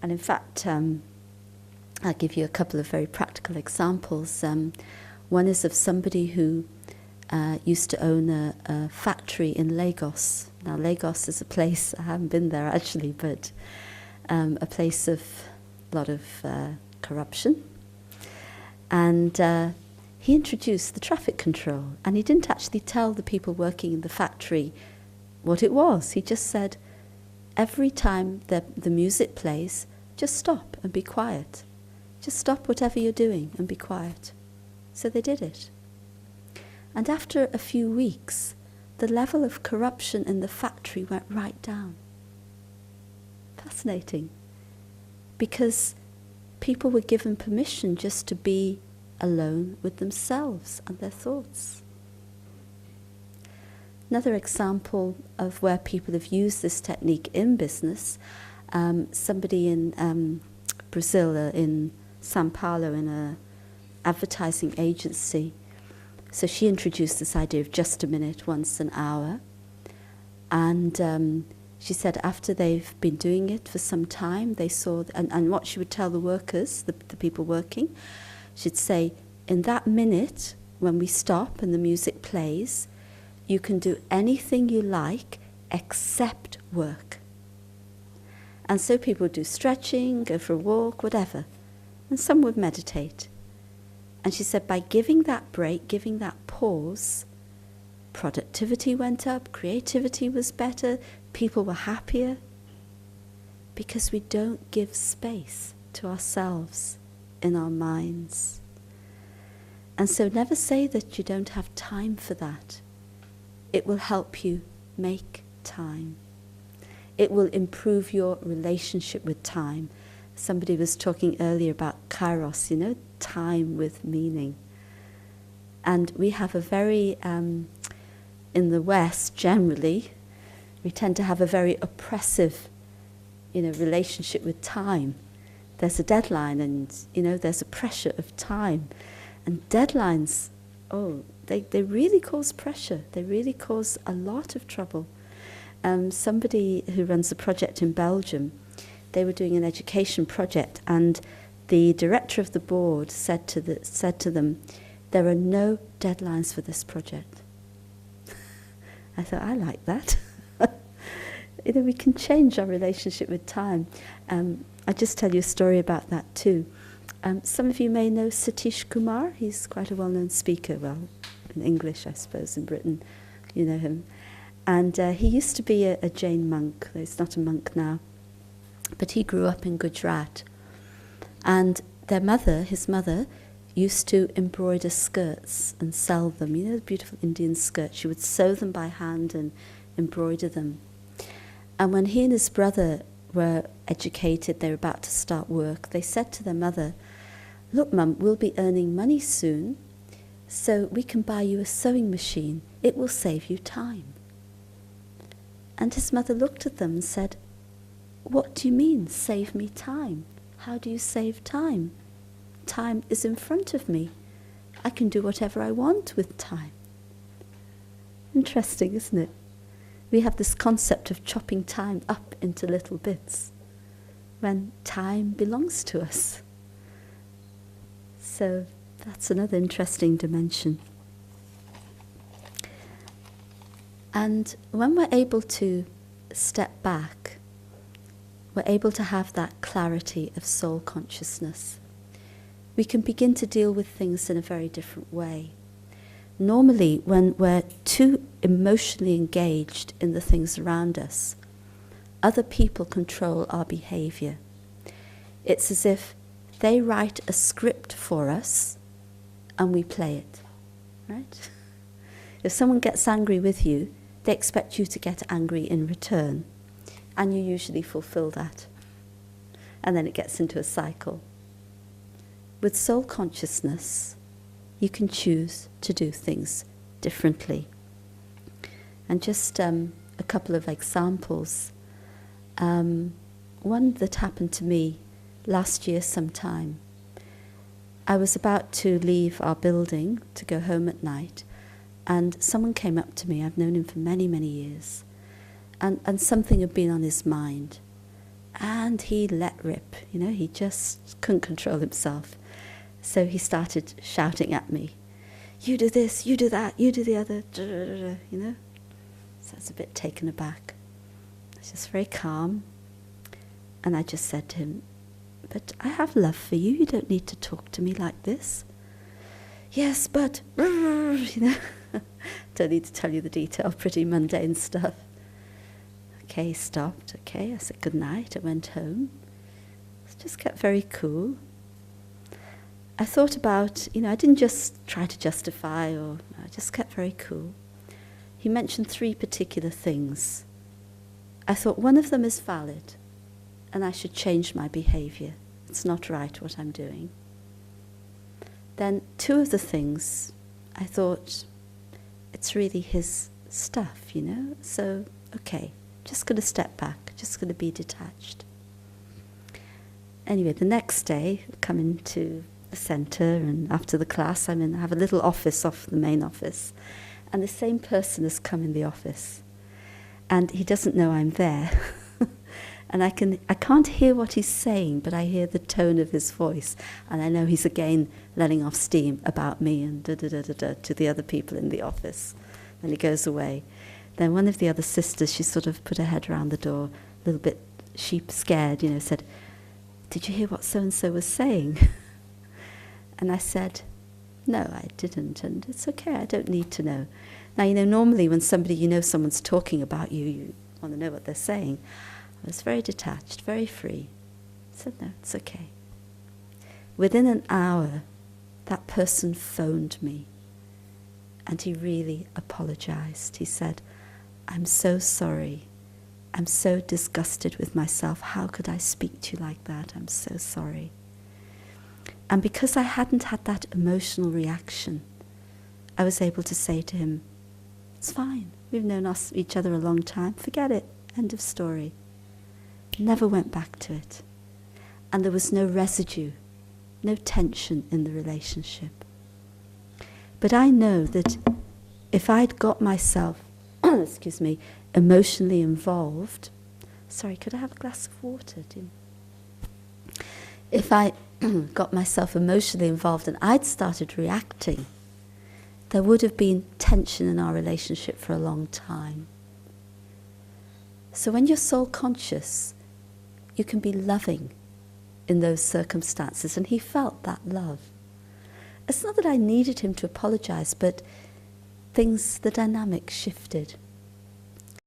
And in fact, I'll give you a couple of very practical examples. One is of somebody who used to own a factory in Lagos. Now, Lagos is a place, I haven't been there actually, but a place of a lot of corruption. And he introduced the traffic control, and he didn't actually tell the people working in the factory what it was. He just said, every time the music plays, just stop and be quiet. Just stop whatever you're doing and be quiet. So they did it. And after a few weeks, the level of corruption in the factory went right down. Fascinating. Because people were given permission just to be alone with themselves and their thoughts. Another example of where people have used this technique in business, somebody in Brazil, in São Paulo, in an advertising agency. So she introduced this idea of just a minute, once an hour. And she said after they've been doing it for some time, they saw, and what she would tell the workers, the people working, she'd say, in that minute, when we stop and the music plays, you can do anything you like except work. And so people would do stretching, go for a walk, whatever. And some would meditate. And she said by giving that break, giving that pause, productivity went up, creativity was better, people were happier, because we don't give space to ourselves in our minds. And so never say that you don't have time for that. It will help you make time. It will improve your relationship with time. Somebody was talking earlier about kairos, time with meaning. And we have a very, in the West generally, we tend to have a very oppressive, relationship with time. There's a deadline and, there's a pressure of time. And deadlines, they really cause pressure. They really cause a lot of trouble. Somebody who runs a project in Belgium, they were doing an education project, and the director of the board said to them, there are no deadlines for this project. I thought, I like that. We can change our relationship with time. I'll just tell you a story about that too. Some of you may know Satish Kumar. He's quite a well-known speaker, well, in English, I suppose, in Britain. You know him. And he used to be a Jain monk. He's not a monk now. But he grew up in Gujarat. And his mother, used to embroider skirts and sell them. The beautiful Indian skirts. She would sew them by hand and embroider them. And when he and his brother were educated, they were about to start work, they said to their mother, look, Mum, we'll be earning money soon, so we can buy you a sewing machine. It will save you time. And his mother looked at them and said, what do you mean, save me time? How do you save time? Time is in front of me. I can do whatever I want with time. Interesting, isn't it? We have this concept of chopping time up into little bits when time belongs to us. So that's another interesting dimension. And when we're able to step back, we're able to have that clarity of soul consciousness. We can begin to deal with things in a very different way. Normally, when we're too emotionally engaged in the things around us, other people control our behavior. It's as if they write a script for us and we play it, right? If someone gets angry with you, they expect you to get angry in return, and you usually fulfill that. And then it gets into a cycle. With soul consciousness, you can choose to do things differently. And just a couple of examples. One that happened to me last year sometime. I was about to leave our building to go home at night, and someone came up to me. I've known him for many, many years. And something had been on his mind. And he let rip, he just couldn't control himself. So he started shouting at me, "You do this, you do that, you do the other," So I was a bit taken aback. I was just very calm. And I just said to him, "But I have love for you. You don't need to talk to me like this." "Yes, but," Don't need to tell you the detail, pretty mundane stuff. Okay, he stopped. Okay, I said goodnight. I went home. Just kept very cool. I thought about, I didn't just try to justify, I just kept very cool. He mentioned 3 particular things. I thought one of them is valid, and I should change my behavior. It's not right what I'm doing. Then 2 of the things, I thought, it's really his stuff, So, okay, just going to step back, just going to be detached. Anyway, the next day, I come into the centre, and after the class, I have a little office off the main office, and the same person has come in the office, and he doesn't know I'm there. And I can't hear what he's saying, but I hear the tone of his voice, and I know he's again letting off steam about me and da-da-da-da-da to the other people in the office. Then he goes away. Then one of the other sisters, she sort of put her head around the door, a little bit scared, said, "Did you hear what so-and-so was saying?" And I said, "No, I didn't, and it's okay, I don't need to know." Now, normally when someone's talking about you, you want to know what they're saying. I was very detached, very free. I said, "No, it's okay." Within an hour, that person phoned me, and he really apologized. He said, "I'm so sorry. I'm so disgusted with myself. How could I speak to you like that? I'm so sorry." And because I hadn't had that emotional reaction, I was able to say to him, "It's fine. We've known each other a long time. Forget it. End of story." Never went back to it. And there was no residue, no tension in the relationship. But I know that if I'd got myself, emotionally involved, sorry, could I have a glass of water, Jim? If I got myself emotionally involved and I'd started reacting, there would have been tension in our relationship for a long time. So when you're soul conscious, you can be loving in those circumstances, and he felt that love. It's not that I needed him to apologize, but the dynamic shifted.